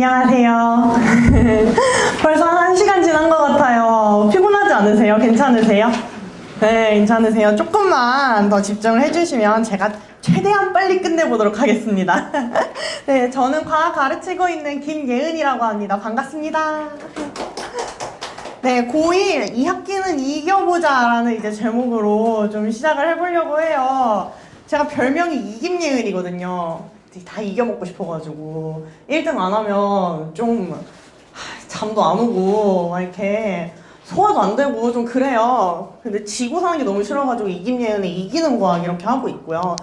안녕하세요. 벌써 1시간 지난 것 같아요. 피곤하지 않으세요? 괜찮으세요? 네, 괜찮으세요. 조금만 더 집중을 해주시면 제가 최대한 빨리 끝내보도록 하겠습니다. 네, 저는 과학 가르치고 있는 김예은이라고 합니다. 반갑습니다. 네, 고1 2학기는 이겨보자 라는 이제 제목으로 좀 시작을 해보려고 해요. 제가 별명이 이김예은이거든요. 다 이겨먹고 싶어가지고 1등 안 하면 좀 잠도 안 오고 막 이렇게 소화도 안 되고 좀 그래요. 근데 지고 사는 게 너무 싫어가지고 이김예은의 이기는 과학 이렇게 하고 있고요.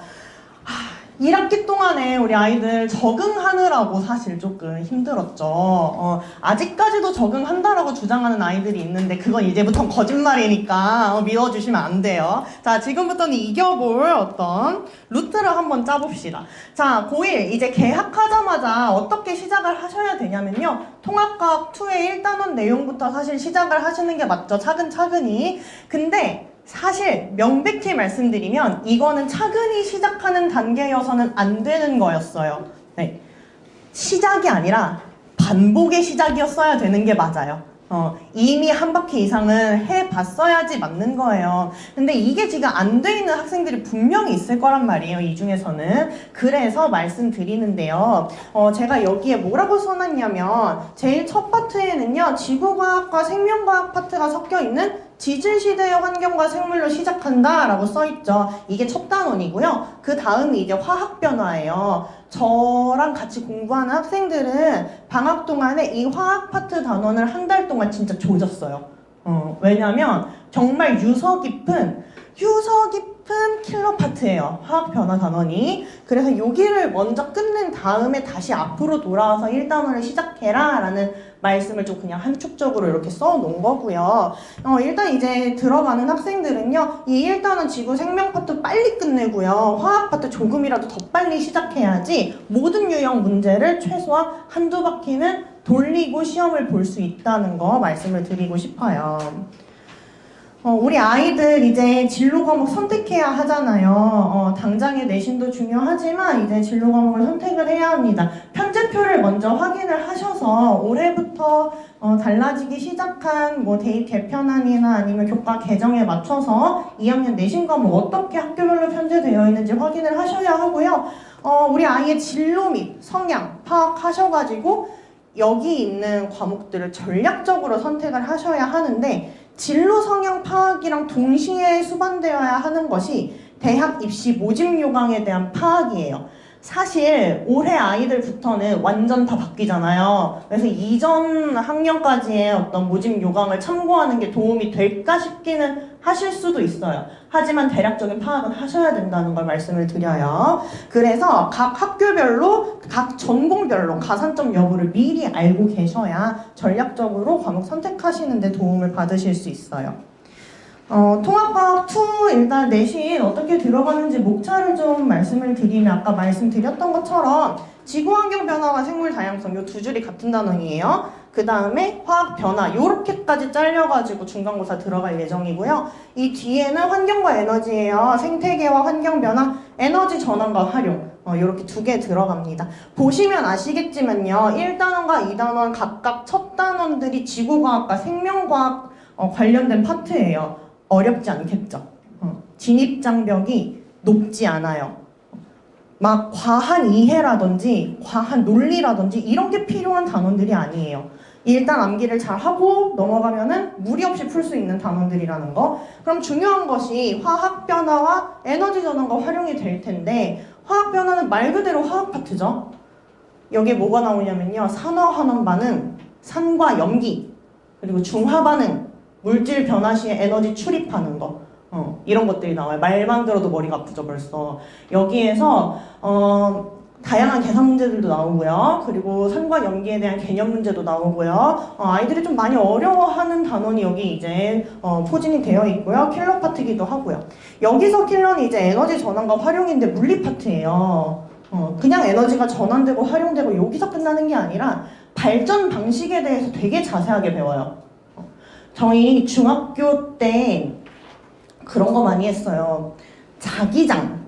1학기 동안에 우리 아이들 적응하느라고 사실 조금 힘들었죠. 아직까지도 적응한다라고 주장하는 아이들이 있는데 그건 이제부터는 거짓말이니까 믿어주시면 안 돼요. 자, 지금부터는 이겨볼 어떤 루트를 한번 짜봅시다. 자, 고1 이제 개학하자마자 어떻게 시작을 하셔야 되냐면요. 통합과학 2의 1단원 내용부터 사실 시작을 하시는 게 맞죠. 차근차근히. 근데 사실 명백히 말씀드리면 이거는 차근히 시작하는 단계여서는 안 되는 거였어요. 네. 시작이 아니라 반복의 시작이었어야 되는 게 맞아요. 이미 한 바퀴 이상은 해봤어야지 맞는 거예요. 근데 이게 지금 안 돼 있는 학생들이 분명히 있을 거란 말이에요. 이 중에서는. 그래서 말씀드리는데요. 제가 여기에 뭐라고 써놨냐면 제일 첫 파트에는요. 지구과학과 생명과학 파트가 섞여 있는 지질시대의 환경과 생물로 시작한다 라고 써있죠. 이게 첫 단원이고요. 그 다음이 이제 화학변화예요. 저랑 같이 공부하는 학생들은 방학 동안에 이 화학 파트 단원을 한 달 동안 진짜 조졌어요. 왜냐면 정말 유서 깊은 킬러 파트예요. 화학 변화 단원이. 그래서 여기를 먼저 끝낸 다음에 다시 앞으로 돌아와서 1단원을 시작해라 라는 말씀을 좀 그냥 함축적으로 이렇게 써 놓은 거고요. 일단 이제 들어가는 학생들은요. 이 1단원 지구 생명 파트 빨리 끝내고요. 화학 파트 조금이라도 더 빨리 시작해야지 모든 유형 문제를 최소한 한두 바퀴는 돌리고 시험을 볼 수 있다는 거 말씀을 드리고 싶어요. 우리 아이들 이제 진로 과목 선택해야 하잖아요. 당장의 내신도 중요하지만 이제 진로 과목을 선택을 해야 합니다. 편제표를 먼저 확인을 하셔서 올해부터 달라지기 시작한 뭐 대입 개편안이나 아니면 교과 개정에 맞춰서 2학년 내신 과목 어떻게 학교별로 편제되어 있는지 확인을 하셔야 하고요. 우리 아이의 진로 및 성향 파악하셔가지고 여기 있는 과목들을 전략적으로 선택을 하셔야 하는데 진로 성향 파악이랑 동시에 수반되어야 하는 것이 대학 입시 모집 요강에 대한 파악이에요. 사실 올해 아이들부터는 완전 다 바뀌잖아요. 그래서 이전 학년까지의 어떤 모집 요강을 참고하는 게 도움이 될까 싶기는 하실 수도 있어요. 하지만 대략적인 파악은 하셔야 된다는 걸 말씀을 드려요. 그래서 각 학교별로, 각 전공별로 가산점 여부를 미리 알고 계셔야 전략적으로 과목 선택하시는 데 도움을 받으실 수 있어요. 통합과학 2 일단 내신 어떻게 들어가는지 목차를 좀 말씀을 드리면 아까 말씀드렸던 것처럼 지구환경 변화와 생물 다양성 이 두 줄이 같은 단원이에요. 그 다음에 화학 변화 요렇게까지 잘려가지고 중간고사 들어갈 예정이고요. 이 뒤에는 환경과 에너지예요. 생태계와 환경 변화, 에너지 전환과 활용 이렇게 두 개 들어갑니다. 보시면 아시겠지만요. 1단원과 2단원 각각 첫 단원들이 지구과학과 생명과학 관련된 파트예요. 어렵지 않겠죠? 진입장벽이 높지 않아요. 막 과한 이해라든지 과한 논리라든지 이런 게 필요한 단원들이 아니에요. 일단 암기를 잘 하고 넘어가면은 무리 없이 풀 수 있는 단원들이라는 거. 그럼 중요한 것이 화학 변화와 에너지 전환과 활용이 될 텐데 화학 변화는 말 그대로 화학 파트죠. 여기에 뭐가 나오냐면요. 산화환원 반응, 산과 염기, 그리고 중화 반응, 물질 변화 시에 에너지 출입하는 거 이런 것들이 나와요. 말만 들어도 머리가 아프죠 벌써. 여기에서 다양한 계산 문제들도 나오고요. 그리고 산과 염기에 대한 개념 문제도 나오고요. 아이들이 좀 많이 어려워하는 단원이 여기 이제 포진이 되어 있고요. 킬러 파트이기도 하고요. 여기서 킬러는 이제 에너지 전환과 활용인데 물리 파트예요. 그냥 에너지가 전환되고 활용되고 여기서 끝나는 게 아니라 발전 방식에 대해서 되게 자세하게 배워요. 저희 중학교 때 그런 거 많이 했어요. 자기장,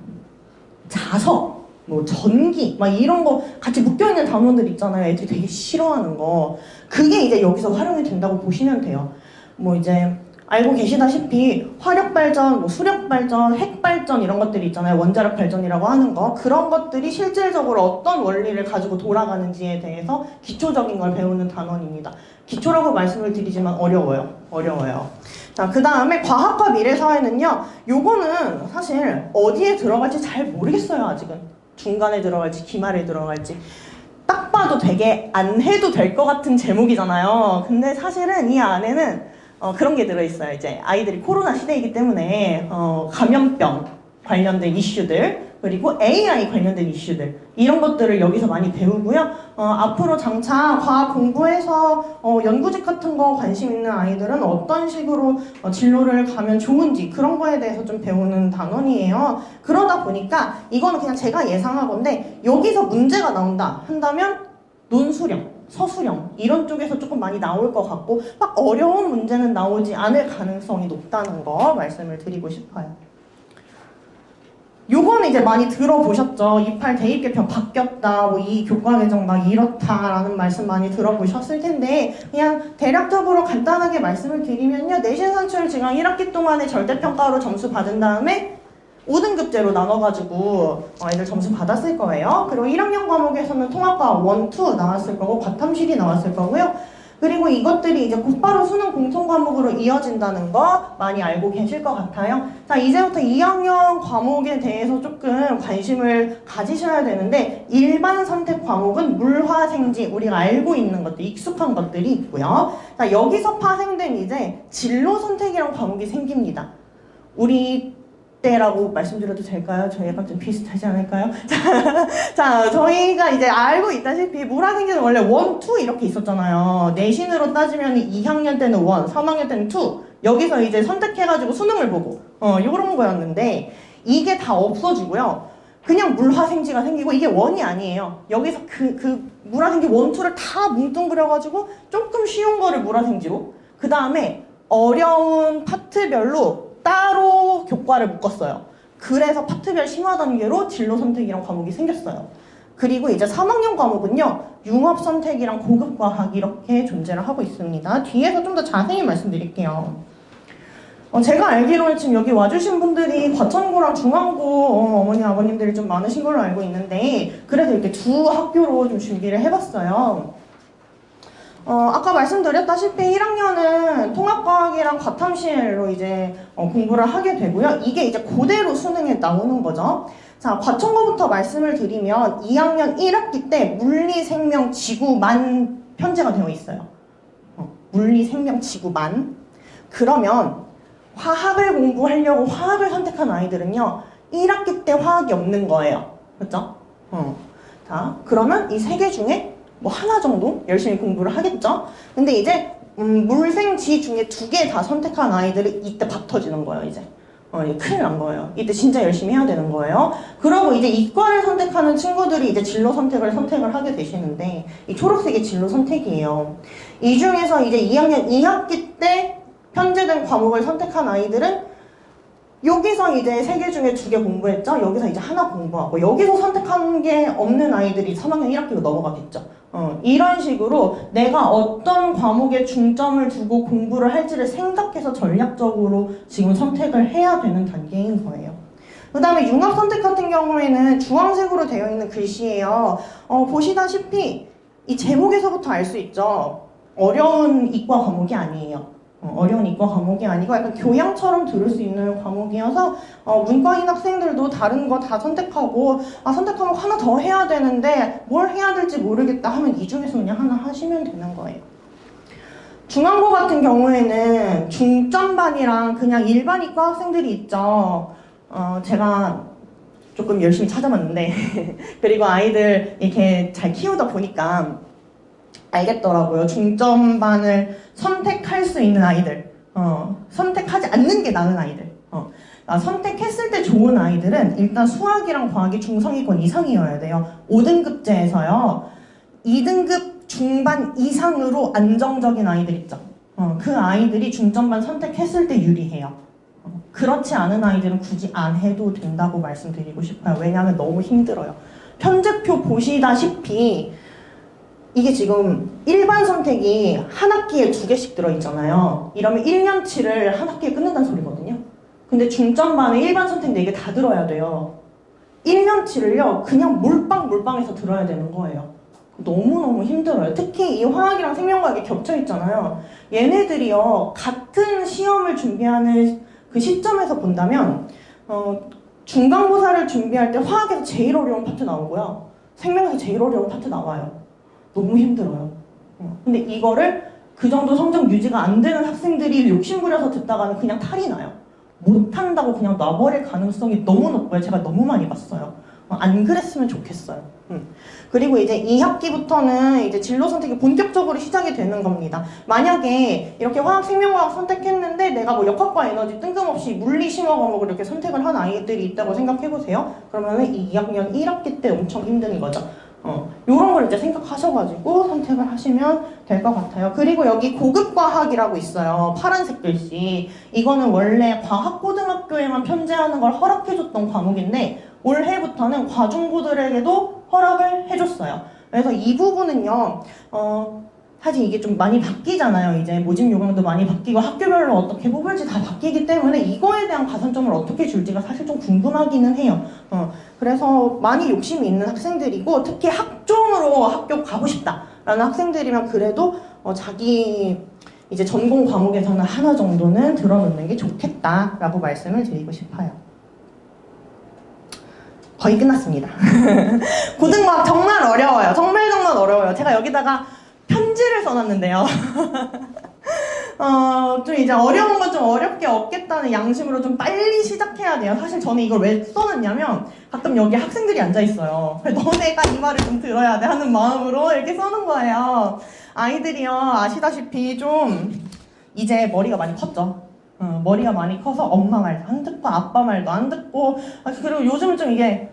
자서 뭐 전기 막 이런 거 같이 묶여있는 단어들 있잖아요. 애들이 되게 싫어하는 거. 그게 이제 여기서 활용이 된다고 보시면 돼요. 뭐 이제 알고 계시다시피 화력발전, 뭐 수력발전, 핵발전 이런 것들이 있잖아요. 원자력 발전이라고 하는 거. 그런 것들이 실질적으로 어떤 원리를 가지고 돌아가는지에 대해서 기초적인 걸 배우는 단원입니다. 기초라고 말씀을 드리지만 어려워요. 자, 그 다음에 과학과 미래사회는요. 요거는 사실 어디에 들어갈지 잘 모르겠어요. 아직은. 중간에 들어갈지 기말에 들어갈지. 딱 봐도 되게 안 해도 될 것 같은 제목이잖아요. 근데 사실은 이 안에는 그런 게 들어있어요. 이제 아이들이 코로나 시대이기 때문에 감염병 관련된 이슈들, 그리고 AI 관련된 이슈들, 이런 것들을 여기서 많이 배우고요. 앞으로 장차 과학 공부해서 연구직 같은 거 관심 있는 아이들은 어떤 식으로 진로를 가면 좋은지 그런 거에 대해서 좀 배우는 단원이에요. 그러다 보니까 이거는 그냥 제가 예상하건데 여기서 문제가 나온다 한다면 논수령, 서술형 이런 쪽에서 조금 많이 나올 것 같고 막 어려운 문제는 나오지 않을 가능성이 높다는 거 말씀을 드리고 싶어요. 요거는 이제 많이 들어보셨죠. 28 대입 개편 바뀌었다, 뭐 이 교과 개정 막 이렇다라는 말씀 많이 들어보셨을 텐데 그냥 대략적으로 간단하게 말씀을 드리면요. 내신 산출 지강 1학기 동안에 절대평가로 점수 받은 다음에 5등급제로 나눠가지고 애들 점수 받았을 거예요. 그리고 1학년 과목에서는 통합과 1, 2 나왔을 거고 과탐실이 나왔을 거고요. 그리고 이것들이 이제 곧바로 수능 공통 과목으로 이어진다는 거 많이 알고 계실 것 같아요. 자, 이제부터 2학년 과목에 대해서 조금 관심을 가지셔야 되는데 일반 선택 과목은 물화생지 우리가 알고 있는 것들, 익숙한 것들이 있고요. 자, 여기서 파생된 이제 진로 선택이란 과목이 생깁니다. 우리 때라고 말씀드려도 될까요? 저희 약간 좀 비슷하지 않을까요? 자, 저희가 이제 알고 있다시피 물화생지는 원래 1, 2 이렇게 있었잖아요. 내신으로 따지면 2학년 때는 1, 3학년 때는 2 여기서 이제 선택해가지고 수능을 보고 요런 거였는데 이게 다 없어지고요. 그냥 물화생지가 생기고 이게 1이 아니에요. 여기서 그 물화생지 1, 2를 다 뭉뚱그려가지고 조금 쉬운 거를 물화생지로 그 다음에 어려운 파트별로 따로 교과를 묶었어요. 그래서 파트별 심화 단계로 진로 선택이랑 과목이 생겼어요. 그리고 이제 3학년 과목은요. 융합 선택이랑 고급 과학 이렇게 존재를 하고 있습니다. 뒤에서 좀 더 자세히 말씀드릴게요. 제가 알기로는 지금 여기 와주신 분들이 과천고랑 중앙고 어머니 아버님들이 좀 많으신 걸로 알고 있는데 그래서 이렇게 두 학교로 좀 준비를 해봤어요. 아까 말씀드렸다시피 1학년은 통합과학이랑 과탐실로 이제 공부를 하게 되고요. 이게 이제 그대로 수능에 나오는 거죠. 자, 과천고부터 말씀을 드리면 2학년 1학기 때 물리, 생명, 지구만 편제가 되어 있어요. 물리, 생명, 지구만. 그러면 화학을 공부하려고 화학을 선택한 아이들은요. 1학기 때 화학이 없는 거예요. 그렇죠? 자, 그러면 이 세 개 중에 뭐 하나 정도 열심히 공부를 하겠죠? 근데 이제 물생지 중에 2개 다 선택한 아이들은 이때 박 터지는 거예요, 이제. 큰일 난 거예요. 이때 진짜 열심히 해야 되는 거예요. 그러고 이제 이과를 선택하는 친구들이 이제 진로 선택을 하게 되시는데 이 초록색이 진로 선택이에요. 이 중에서 이제 2학년 2학기 때 편제된 과목을 선택한 아이들은 여기서 이제 3개 중에 2개 공부했죠? 여기서 이제 하나 공부하고 여기서 선택한 게 없는 아이들이 3학년 1학기로 넘어가겠죠. 이런 식으로 내가 어떤 과목에 중점을 두고 공부를 할지를 생각해서 전략적으로 지금 선택을 해야 되는 단계인 거예요. 그 다음에 융합 선택 같은 경우에는 주황색으로 되어 있는 글씨예요. 보시다시피 이 제목에서부터 알 수 있죠. 어려운 이과 과목이 아니에요. 어려운 이과 과목이 아니고 약간 교양처럼 들을 수 있는 과목이어서 문과인 학생들도 다른 거 다 선택하고 선택 과목 하나 더 해야 되는데 뭘 해야 될지 모르겠다 하면 이 중에서 그냥 하나 하시면 되는 거예요. 중앙고 같은 경우에는 중점반이랑 그냥 일반 이과 학생들이 있죠. 제가 조금 열심히 찾아봤는데 그리고 아이들 이렇게 잘 키우다 보니까 알겠더라고요. 중점반을 선택할 수 있는 아이들, 선택하지 않는 게 나은 아이들. 선택했을 때 좋은 아이들은 일단 수학이랑 과학이 중상위권 이상이어야 돼요. 5등급제에서요. 2등급 중반 이상으로 안정적인 아이들 있죠. 그 아이들이 중점반 선택했을 때 유리해요. 그렇지 않은 아이들은 굳이 안 해도 된다고 말씀드리고 싶어요. 왜냐하면 너무 힘들어요. 편제표 보시다시피 이게 지금 일반 선택이 한 학기에 2개씩 들어있잖아요. 이러면 1년치를 한 학기에 끝낸다는 소리거든요. 근데 중점반에 일반 선택 4개 다 들어야 돼요. 1년치를요 그냥 몰빵해서 들어야 되는 거예요. 너무너무 힘들어요. 특히 이 화학이랑 생명과학이 겹쳐있잖아요. 얘네들이요 같은 시험을 준비하는 그 시점에서 본다면 중간고사를 준비할 때 화학에서 제일 어려운 파트 나오고요. 생명에서 제일 어려운 파트 나와요. 너무 힘들어요. 근데 이거를 그 정도 성적 유지가 안 되는 학생들이 욕심부려서 듣다가는 그냥 탈이 나요. 못한다고 그냥 놔버릴 가능성이 너무 높고요. 제가 너무 많이 봤어요. 안 그랬으면 좋겠어요. 그리고 이제 2학기부터는 이제 진로 선택이 본격적으로 시작이 되는 겁니다. 만약에 이렇게 화학, 생명과학 선택했는데 내가 뭐 역학과 에너지 뜬금없이 물리, 심화 과목을 이렇게 선택을 한 아이들이 있다고 생각해보세요. 그러면은 이 2학년 1학기 때 엄청 힘든 거죠. 요런 걸 이제 생각하셔가지고 선택을 하시면 될 것 같아요. 그리고 여기 고급과학이라고 있어요. 파란색 글씨. 이거는 원래 과학고등학교에만 편제하는 걸 허락해줬던 과목인데 올해부터는 과중고들에게도 허락을 해줬어요. 그래서 이 부분은요, 사실 이게 좀 많이 바뀌잖아요. 이제 모집 요강도 많이 바뀌고 학교별로 어떻게 뽑을지 다 바뀌기 때문에 이거에 대한 가산점을 어떻게 줄지가 사실 좀 궁금하기는 해요. 그래서 많이 욕심이 있는 학생들이고 특히 학종으로 학교 가고 싶다라는 학생들이면 그래도 자기 이제 전공 과목에서는 하나 정도는 들어놓는 게 좋겠다라고 말씀을 드리고 싶어요. 거의 끝났습니다. 고등과학 정말 어려워요. 정말 어려워요. 제가 여기다가 편지를 써놨는데요. 좀 이제 어려운 건 좀 어렵게 없겠다는 양심으로 좀 빨리 시작해야 돼요. 사실 저는 이걸 왜 써놨냐면 가끔 여기 학생들이 앉아있어요. 너네가 이 말을 좀 들어야 돼 하는 마음으로 이렇게 써놓은 거예요. 아이들이요 아시다시피 좀 이제 머리가 많이 컸죠. 머리가 많이 커서 엄마 말도 안 듣고 아빠 말도 안 듣고 그리고 요즘은 좀 이게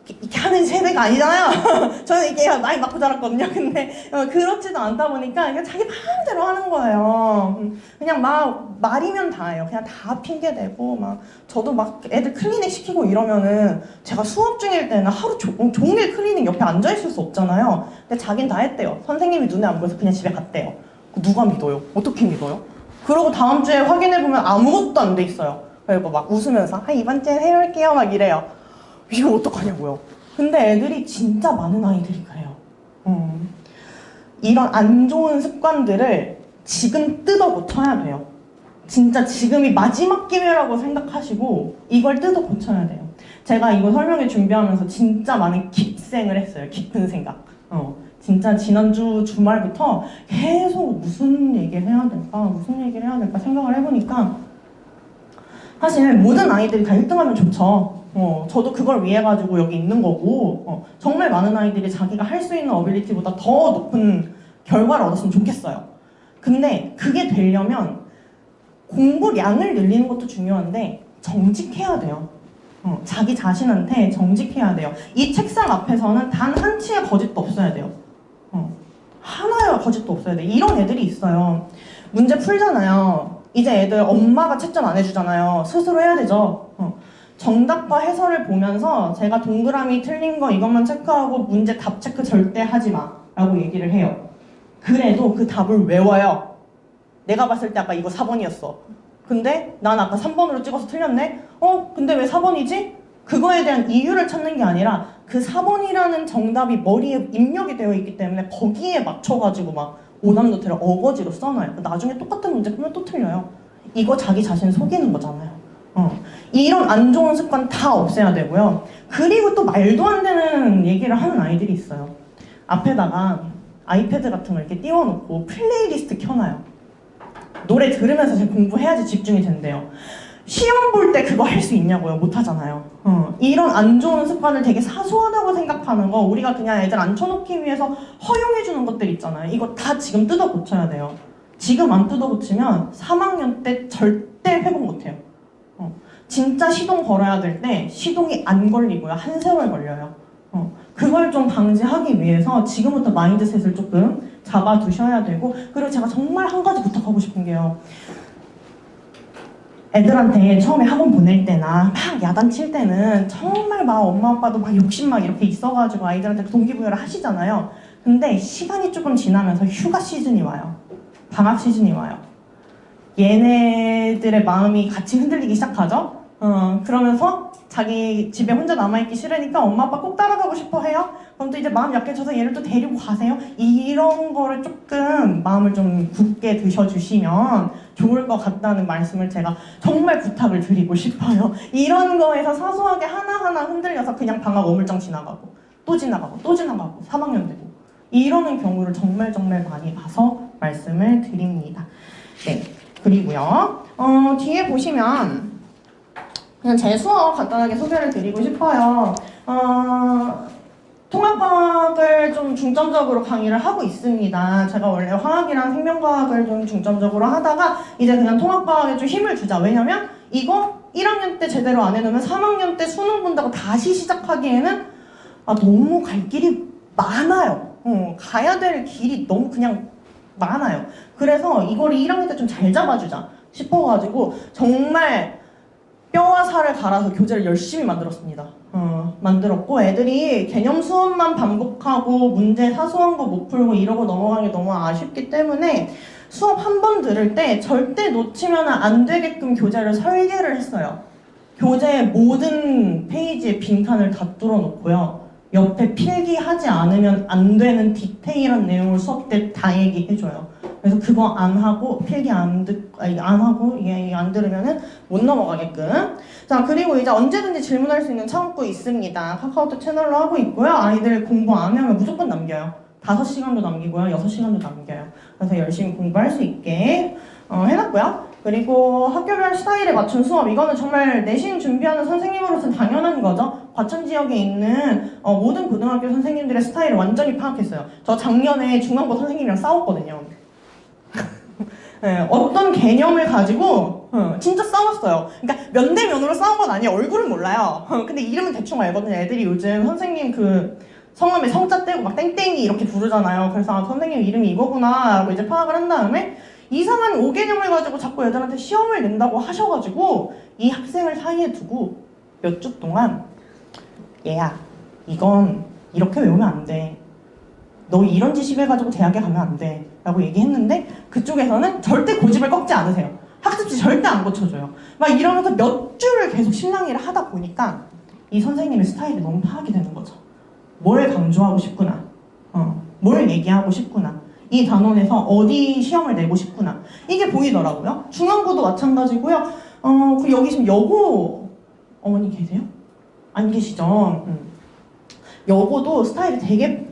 이렇게 하는 세대가 아니잖아요. 저는 이게 많이 맞고 자랐거든요. 근데 그렇지도 않다 보니까 그냥 자기 마음대로 하는 거예요. 그냥 막 말이면 다예요. 그냥 다 핑계대고 막 저도 막 애들 클리닉 시키고 이러면은 제가 수업 중일 때는 하루 종일 클리닉 옆에 앉아 있을 수 없잖아요. 근데 자긴 다 했대요. 선생님이 눈에 안 보여서 그냥 집에 갔대요. 누가 믿어요? 어떻게 믿어요? 그러고 다음 주에 확인해보면 아무것도 안 돼 있어요. 그리고 막 웃으면서 이번 주에 해볼게요 막 이래요. 이거 어떡하냐고요. 근데 애들이 진짜 많은 아이들이 그래요. 이런 안 좋은 습관들을 지금 뜯어 고쳐야 돼요. 진짜 지금이 마지막 기회라고 생각하시고 이걸 뜯어 고쳐야 돼요. 제가 이거 설명회 준비하면서 진짜 많은 깁생을 했어요. 깊은 생각. 진짜 지난주 주말부터 계속 무슨 얘기를 해야 될까 생각을 해보니까 사실 모든 아이들이 다 1등하면 좋죠. 저도 그걸 위해 가지고 여기 있는 거고 정말 많은 아이들이 자기가 할 수 있는 어빌리티보다 더 높은 결과를 얻었으면 좋겠어요. 근데 그게 되려면 공부량을 늘리는 것도 중요한데 정직해야 돼요. 자기 자신한테 정직해야 돼요. 이 책상 앞에서는 단 한 치의 거짓도 없어야 돼요. 하나의 거짓도 없어야 돼. 이런 애들이 있어요. 문제 풀잖아요. 이제 애들 엄마가 채점 안 해주잖아요. 스스로 해야 되죠. 정답과 해설을 보면서 제가 동그라미 틀린 거 이것만 체크하고 문제 답 체크 절대 하지 마 라고 얘기를 해요. 그래도 그 답을 외워요. 내가 봤을 때 아까 이거 4번이었어. 근데 난 아까 3번으로 찍어서 틀렸네? 근데 왜 4번이지? 그거에 대한 이유를 찾는 게 아니라 그 4번이라는 정답이 머리에 입력이 되어 있기 때문에 거기에 맞춰가지고 막 오답노트를 어거지로 써놔요. 나중에 똑같은 문제 풀면 또 틀려요. 이거 자기 자신 속이는 거잖아요. 이런 안 좋은 습관 다 없애야 되고요. 그리고 또 말도 안 되는 얘기를 하는 아이들이 있어요. 앞에다가 아이패드 같은 거 이렇게 띄워놓고 플레이리스트 켜놔요. 노래 들으면서 지금 공부해야지 집중이 된대요. 시험 볼 때 그거 할 수 있냐고요? 못 하잖아요. 이런 안 좋은 습관을 되게 사소하다고 생각하는 거 우리가 그냥 애들 앉혀놓기 위해서 허용해주는 것들 있잖아요. 이거 다 지금 뜯어 고쳐야 돼요. 지금 안 뜯어 고치면 3학년 때 절대 회복 못해요. 진짜 시동 걸어야 될 때 시동이 안 걸리고요. 한 세월 걸려요. 그걸 좀 방지하기 위해서 지금부터 마인드셋을 조금 잡아두셔야 되고 그리고 제가 정말 한 가지 부탁하고 싶은 게요. 애들한테 처음에 학원 보낼 때나 막 야단칠 때는 정말 막 엄마 아빠도 막 욕심 막 이렇게 있어가지고 아이들한테 동기부여를 하시잖아요. 근데 시간이 조금 지나면서 휴가 시즌이 와요. 방학 시즌이 와요. 얘네들의 마음이 같이 흔들리기 시작하죠. 그러면서 자기 집에 혼자 남아있기 싫으니까 엄마 아빠 꼭 따라가고 싶어 해요. 그럼 또 이제 마음 약해져서 얘를 또 데리고 가세요. 이런 거를 조금 마음을 좀 굳게 드셔주시면 좋을 것 같다는 말씀을 제가 정말 부탁을 드리고 싶어요. 이런 거에서 사소하게 하나하나 흔들려서 그냥 방학 어물쩡 지나가고 또 지나가고 또 지나가고 3학년 되고 이러는 경우를 정말 많이 봐서 말씀을 드립니다. 네, 그리고요 뒤에 보시면 그냥 제 수업 간단하게 소개를 드리고 싶어요. 통합과학을 좀 중점적으로 강의를 하고 있습니다. 제가 원래 화학이랑 생명과학을 좀 중점적으로 하다가 이제 그냥 통합과학에 좀 힘을 주자. 왜냐면 이거 1학년 때 제대로 안 해놓으면 3학년 때 수능 본다고 다시 시작하기에는 너무 갈 길이 많아요. 가야 될 길이 너무 그냥 많아요. 그래서 이거를 1학년 때 좀 잘 잡아주자 싶어가지고 정말 뼈와 살을 갈아서 교재를 열심히 만들었습니다. 만들었고 애들이 개념 수업만 반복하고 문제 사소한 거 못 풀고 이러고 넘어가는 게 너무 아쉽기 때문에 수업 한 번 들을 때 절대 놓치면 안 되게끔 교재를 설계를 했어요. 교재의 모든 페이지에 빈칸을 다 뚫어놓고요. 옆에 필기하지 않으면 안 되는 디테일한 내용을 수업 때 다 얘기해줘요. 그래서 그거 안 하고 필기 안 하고 이게 안 들으면은 못 넘어가게끔. 자, 그리고 이제 언제든지 질문할 수 있는 창구 있습니다. 카카오톡 채널로 하고 있고요. 아이들 공부 안 하면 무조건 남겨요. 5시간도 남기고요. 6시간도 남겨요. 그래서 열심히 공부할 수 있게 해놨고요. 그리고 학교별 스타일에 맞춘 수업, 이거는 정말 내신 준비하는 선생님으로서는 당연한 거죠. 과천 지역에 있는 모든 고등학교 선생님들의 스타일을 완전히 파악했어요. 저 작년에 중앙고 선생님이랑 싸웠거든요. 네, 어떤 개념을 가지고 진짜 싸웠어요. 그러니까 면대면으로 싸운 건 아니에요. 얼굴은 몰라요. 근데 이름은 대충 알거든요. 애들이 요즘 선생님 그 성함에 성자 떼고 막 땡땡이 이렇게 부르잖아요. 그래서 선생님 이름이 이거구나 라고 이제 파악을 한 다음에 이상한 5개념을 가지고 자꾸 애들한테 시험을 낸다고 하셔가지고 이 학생을 사이에 두고 몇 주 동안 얘야 이건 이렇게 외우면 안 돼. 너 이런 지식 해가지고 대학에 가면 안 돼 라고 얘기했는데 그쪽에서는 절대 고집을 꺾지 않으세요. 학습지 절대 안 고쳐줘요. 막 이러면서 몇 주를 계속 실랑이를 하다 보니까 이 선생님의 스타일이 너무 파악이 되는 거죠. 뭘 강조하고 싶구나, 뭘 얘기하고 싶구나, 이 단원에서 어디 시험을 내고 싶구나, 이게 보이더라고요. 중앙고도 마찬가지고요. 그 여기 지금 여고 어머니 계세요? 안 계시죠? 여고도 스타일이 되게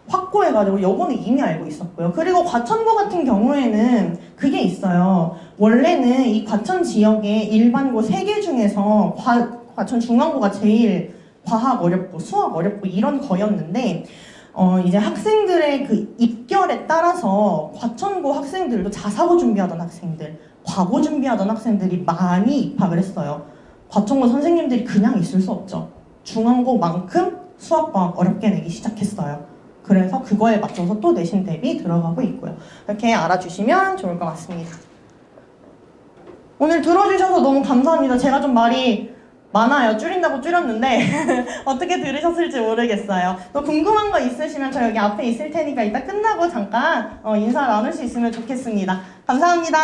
확고해가지고 여고는 이미 알고 있었고요. 그리고 과천고 같은 경우에는 그게 있어요. 원래는 이 과천 지역의 일반고 3개 중에서 과천 중앙고가 제일 과학 어렵고 수학 어렵고 이런 거였는데 이제 학생들의 그 입결에 따라서 과천고 학생들도 자사고 준비하던 학생들, 과고 준비하던 학생들이 많이 입학을 했어요. 과천고 선생님들이 그냥 있을 수 없죠. 중앙고만큼 수학, 과학 어렵게 내기 시작했어요. 그래서 그거에 맞춰서 또 내신 대비 들어가고 있고요. 이렇게 알아주시면 좋을 것 같습니다. 오늘 들어주셔서 너무 감사합니다. 제가 좀 말이 많아요. 줄인다고 줄였는데 어떻게 들으셨을지 모르겠어요. 또 궁금한 거 있으시면 저 여기 앞에 있을 테니까 이따 끝나고 잠깐 인사 나눌 수 있으면 좋겠습니다. 감사합니다.